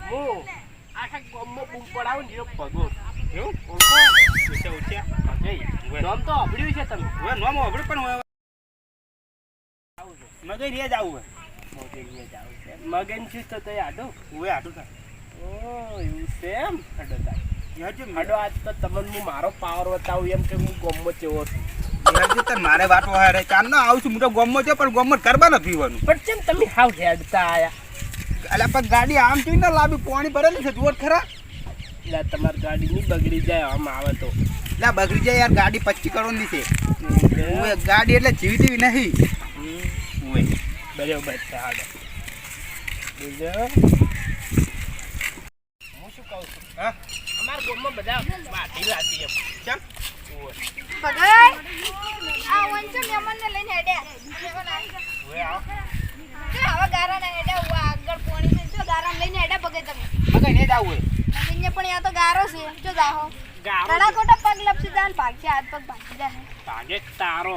હું આખા ગામમાં બૂમ પડાવું ને પગો એવું ઉઠ્યા નામ તો અભડ્યું છે તમે હવે નામ અભડ્યું પણ મગઈ રે જ આવું મગન છું તો તય આડો હોય આટું થાય ઓ એવું છે એમ આડો થાય યાર આડો આજ તો તમને હું મારો પાવર બતાવું એમ કે હું ગામમાં ચેવો છું તને મારે વાટો હારે ચાર ના આવું છું હું તો ગોમમાં છે પણ ગોમમાં કરવા નથી પીવાનું પણ કેમ તમે હાવ હેડતા આયા અલ્યા પણ ગાડી આમ જોઈને લાવી પાણી ભરેલું છે જોર ખરા એટલે તમારી ગાડી નહીં બગડી જાય આમ આવે તો એટલે બગડી જાય યાર ગાડી 25 કરોડની છે ઓય ગાડી એટલે જીવી દેવી નહીં ઓય બરાબર છે હાડો બીજો હું શું કહું છું હા અમારા ગામમાં બધા વાટી લાતી એમ કેમ બગાય આ વંચો મેમનને લઈને હેડ્યા ઓય આવ કે આવા ગારાના હેડ્યા હું આગળ પોણી છે જો ગારામ લઈને હેડ્યા બગે તમે મગઈ ને જ આવું હોય અહીંયા પણ આ તો ગારો છે જો જાહો ગારો ઘણા કોટા પગ લપસી જાય ને ભાગશે હાથ પગ ભાગી જાય ભાગે તારો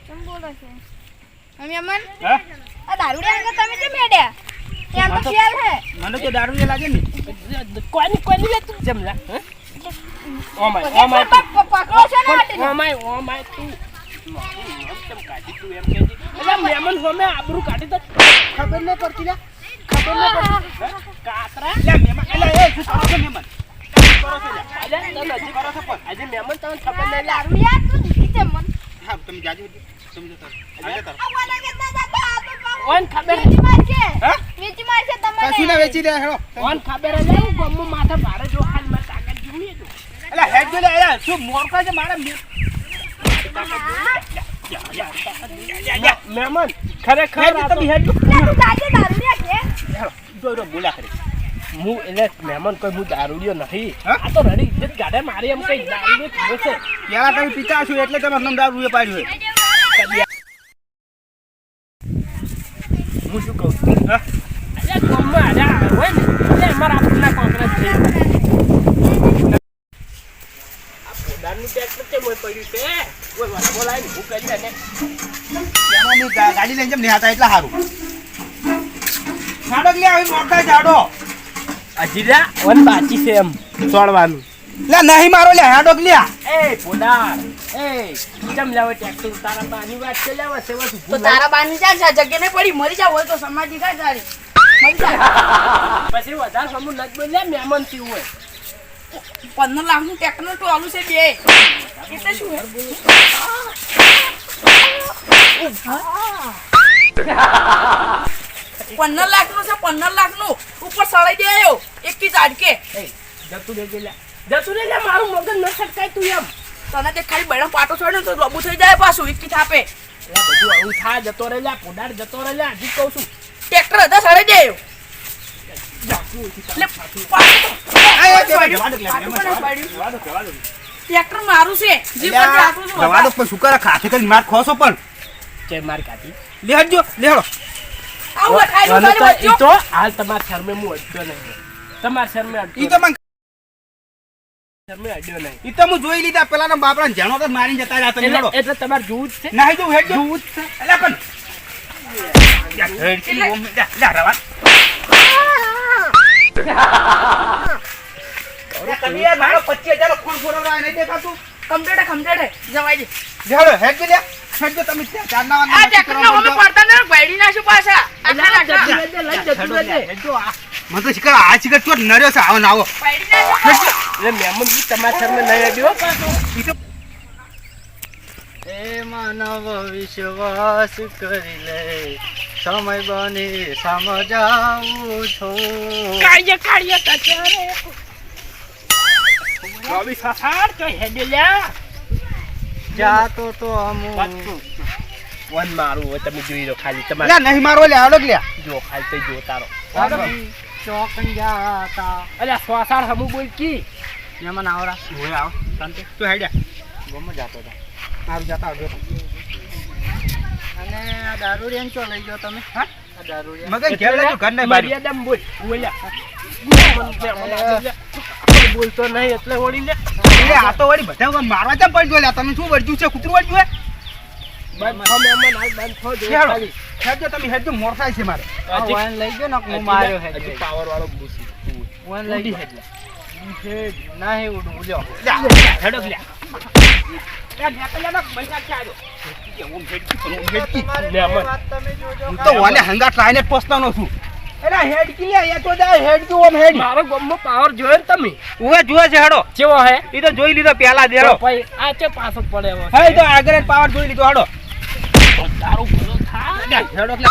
કેમ બોલો છો મેમન હા આ દારૂડિયા અંગર તમે કેમ હેડ્યા ત્યાં તો ખ્યાલ હે મને તો દારૂ લાગે ને કોની લે તું જમલા હે ઓ માય પકડો છે ને હાટે ઓ માય તું કેમ કાઢી તું એમ કે એટલે મેમન હોમે આબરૂ કાઢી તો ખબર ન પડતી લે ખબર ન પડતી કાતરા લે મેમન એટલે એ શું કરો છો મેમન કરો છો લે અલે તમે હજી કરો છો પણ આજે મેમન તમને ખબર નહીં લે દારૂડિયા તું દીધી છે મન હા તમે જાજો તમે જતા આજે તાર આ વાલા કે ના જાતો આ તો ઓન ખબર વેચી મારશે હા વેચી મારશે તમને કશું ના વેચી દે હેડો ઓન ખબર હે હું ગમ્મો માથા ભારે જો ખાન માં તાકાત જોઈ તો એટલે હેડ જો લે અરે શું મોરકા છે મારા મેમન ખરેખર હેડ તમે હેડ તું જાજે દારૂડિયા કે જો બોલા કરી હું એટલે મહેમાન કોઈ હું દારૂડિયો નથી હા? આ તો રડી ઇજ્જત ગાડે મારી એમ કઈ દારૂડિયો ખબર છે પેલા તમે પીતા છો એટલે તમે અમને દારૂ એ પાડ્યું હોય હું શું કહું છું હા અરે ગામમાં આલ્યા હોય ને એટલે અમારા આપણા કોંગ્રેસ છે આ પોદારનું ટ્રેક્ટર છે મોય પડ્યું છે ઓય વાલા બોલાય ને હું કરી અને એમાં મેં ગાડી લઈને જેમ નિહાતા એટલે સારું છાડો લે આવી મોરકા છાડો અજીરા વન બાચી છે એમ સોળવાનું લે નહીં મારો લે હેડો લે એ પોદાર એ કેમ લાવે ટ્રેક્ટર તારા બાની વાત છે લાવે છે વસ તો તારા બાની જા જગ્યા ને પડી મરી જા હોય તો સમાજી કા તારી મરી જા પછી વધારે સમૂહ નજ બોલે મહેમાન થી હોય 15 લાખનું ટ્રેક્ટર તો આલું છે બે એટલે શું હે 15 લાખનું છે 15 લાખનું ઉપર સળાઈ દે આયો એકી ઝાડકે એ જતું રે લે મારું મગજ ન છટકાય તું એમ તને તે ખાલી બૈડા પાટો છોડ્યો તો લોબુ થઈ જાય પાછું એકી થાપે એટલે બધું આવું થા જતો રે લે પોડાર જતો રે લે હજી કહું છું ટ્રેક્ટર હતા સળાઈ દે આયો ટ્રેક્ટર મારું છે જી પર આટલું છું દવાનો પર શું કરે ખાતે કરી માર ખોસો પણ ચે માર કાઢી લે હટજો લે હળો આવું ખાઈ લો તારી ઈ વચ્ચે તો હાલ તમાર શરમે હું અડ્યો નહીં તમાર શરમે અડ્યો ઈ તો મને શરમે અડ્યો નહીં ઈ તો હું જોઈ લીધા પેલાના બાપડા જાણો તો મારીને જતા રહ્યા તમે હળો એટલે તમાર જોવું જ છે નહીં જો હેડજો જોવું જ છે એટલે પણ હેડકી ઓમ લે રવા તમે યાર મારો 25000 ખૂન ફોરવા નહીં દેખાતું કમ્પ્લીટ જવાય દે લે હળો હેડજો લે હેડજો તમે ચારના આ ટ્રેક્ટર ના અમે પડતા ને ભાઈડી નાશું પાછા આખા નાખા લઈ જતું રહેજે જો આ મને તો શીખર આ શીખર ચોટ નર્યો છે આવો ને આવો ભાઈડી નાશું એટલે મહેમાન બી તમારા શરમે નહીં અડ્યો પાછો ઈ તો એ માનવ વિશ્વાસ કરી લે સમય બની સમજાવું છું કાળિયા તચારે રવિ સસાર તો હેડે લે જાતો તો અમુ વન મારું હોય તમે જોઈ લો ખાલી તમારે લે નહીં મારો લે હાડો લે જો ખાલી તો જો તારો ચોક જાતા અલ્યા શ્વાસાર હમુ બોલ કી એમાં આવરા ઓય આવ શાંતિ તું હેડ્યા ગમે જાતો હતા મારું જતા આવજો અને આ દારૂ રેન ચો લઈ ગયો તમે હા આ દારૂ રેન મગન ઘેર લેજો ઘર નહીં બારી મર્યાદમ બોલ બોલ્યા બોલતો નહીં એટલે ઓળી લે એ આ તો વળી બધા મારવા ચમ પડ્યો લે તમે શું વળજ્યું છે કૂતરું વળજ્યું હે બંધ થો મહેમાન હાલ બંધ થો જો હેડો. ખાલી. હેડજો તમે હેડજો મોર થાય છે મારે આ હજી- વાન લઈ ગયો ને હજી હું માર્યો હજી હે પાવર વાળો ભૂસી. વાન લઈ ઉડી ગયો હેડલા. ના હે ઉડું લ્યો હેડો લ્યા. લ્યા, નેકળ્યા ના, પૈસા ક્યાં આવ્યો? ઓમ હેડકી પણ ઓમ હેડકી મહેમાન. તમે જોજો હું તો વાલે હંગાટ લાઈને પસ્તાનો છું એલા હેડકી લ્યા, એ તો જા હેડકી ઓમ હેડ. મારો ગમમાં પાવર જોયો ને તમે? ઉવે જુએ છે હેડો કેવો હે? ઈ તો જોઈ લીધો પેલા દેડો તો ભાઈ આ ચે પાછો પડે હવે. હા ઈ તો આગળ જ પાવર જોઈ લીધો હેડો તારું ભલો થાય. હેડો એટલે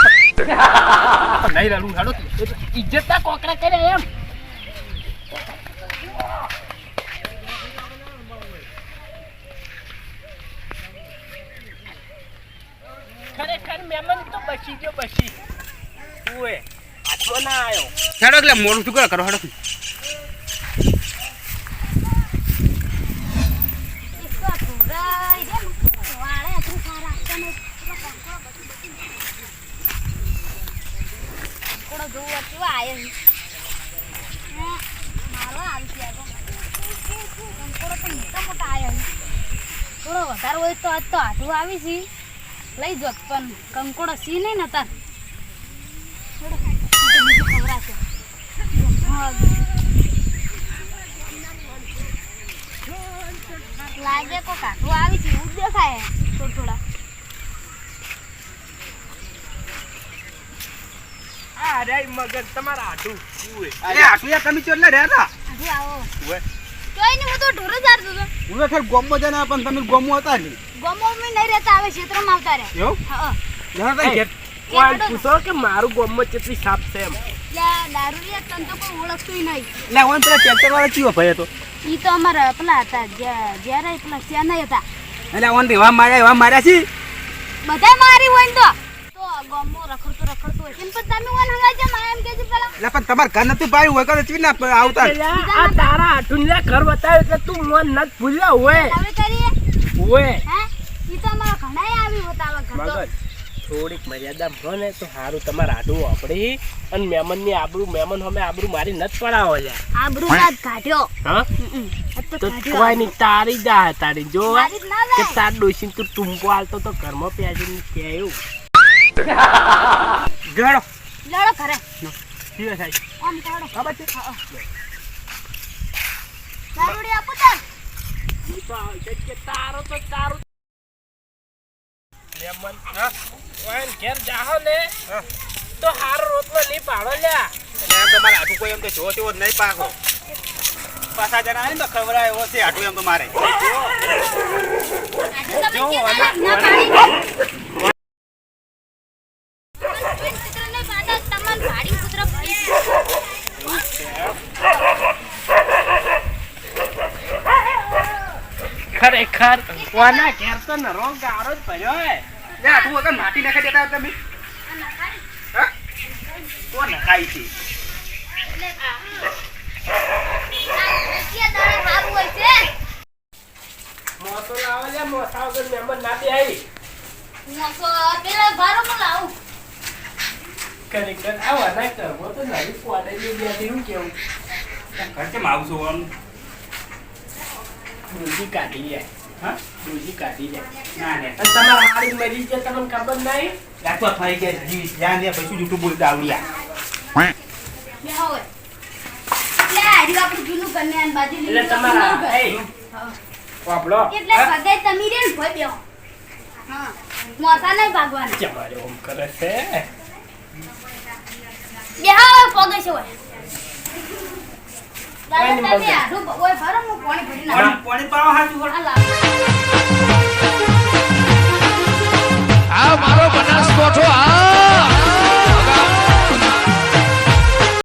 નહીં રડું હેડો ઇજ્જતના કોકરા કરે એમ. ખરેખર મહેમાન તો બચી ગયો બચી. ઓએ હાથમાં ના આવ્યો. હેડો એટલે મોડું શું કરો હેડો થોડો વધારે હોય તો આજ તો હાથું આવી છે લઈ જોત પણ કંકોડો સી નહીં ને તાર થોડો બીજું ખવડાશે. હા. લાગે કો કાઠું આવી છે એવું જ દેખાય થોડા આ રે મગજ તમારા હાથું. ઓએ અરે આટલું યાર તમે ચોટલા રહ્યા હજુ આવો ઓએ તોય ને હું તો ઢોર જ હારતો હતો હું તો ખેર ગોમમાં જઈને પણ તમે ગોમમાં હતા નહીં ગમોમાં નહીં રહેતા આવે ક્ષેત્રમાં આવતા રહે. એવું હા જણા તઈ ઘેર કોઈ પૂછો કે મારું ગામમાં કેટલી સાપ છે એમ. એટલે દારૂડિયા તને તો કોઈ ઓળખતું નહીં. એટલે ઓન પેલા ટ્રેક્ટર વાળા ચીવો ભાઈ હતો ઈ તો અમારા પેલા હતા જ્યારે પેલા ચેન્નઈ હતા એટલે ઓન એવા માર્યા છે બધાય મારી હોય ને તો ગમો રખડતો હોય છે ને પણ તમે ઓન હંગાઈ જા માં એમ કેજો પેલા એટલે પણ તમારે ઘર નથી પાયું હોય તો ચીવી ના આવતા પેલા આ તારા હાથું લે ઘર બતાવ્યું એટલે તું મન નત ભૂલ્યા હોય. હવે કરીએ હોય હે ઈ તો અમારા ઘણાય આવી બતાવા ઘર તો મગજ થોડીક મર્યાદા ભણે તો સારું. તમારા હાડું વાપરી અને મહેમાનની આબરૂ મહેમાન સામે આબરૂ મારી નથી પડાવો લ્યા. આબરૂ બાદ કાઢ્યો હા આ તો તો કાઢ્યો કોઈ નહીં તારી જા તારી જો મારી જ ના કે જાય. તાર ડોસીને તું ટૂંપો હાલતો તો ઘરમાં પ્યાજી કે એવું ગેડો લડો ઘરે ઠીક છે આમ કાઢો ખબર છે દારૂડી આપો તાર ઈ તો આવશે જ કે તારો તો તારું મહેમાન હા ઓય ઘેર જાહો ને તો હારો રોટલો નહીં પાડો લ્યા. એટલે એમ તો મારે હાથું કોઈ એમ તો જો તેવો જ નહીં પાકો પાછા જણા આવે ને તો ખબર આવે એવો છે હાથું એમ તો મારે આજે તમે જો, કેમ આના- ના પાડી સૂત્ર નહીં પાડો તમાર ભાડી સૂત્ર પડી ખરેખર કોના ઘેર તો નરો ગારો જ ભર્યો હે. લે હાથું વગર માટી નાખી દેતા હોય તમે હા તો નખાઈ છે એટલે આ કે દાડે સારું હોય છે મોસો લાવો લે મોસા વગર મહેમાન ના બેહાઈ. મોસો પેલા ભારો માં લાવું ખરેખર આવા ના કરવો તો નવી પોડે બેઠી હું કેવું ઘર કેમ આવશો આમ ડોસી કાઢી લે. હા ડોસી કાઢી લે. ના ને અને તમારા હાડી મરી છે તમને ખબર નહીં. લાગતો થઈ ગયા જીવી ધ્યાન દે પછી જૂઠું બોલતા આવડ્યા બે હોય એટલે આરી આપણું જૂનું કન્યાન બાજુ એટલે તમારા એ વાપડો એટલે ભગાઈ તમે રે ને ભઈ બેહો હા મોસા નહીં ભાગવાના જમારે ઓમ કરે છે. બેહો પગે છે હોય કાંઈ દાદા નહીં તમે આડું ઓય ભરો હું પાણી ભરી નાખું પાણી પાવા હાચું આ લાવ આ મારો બનાસકોઠો આ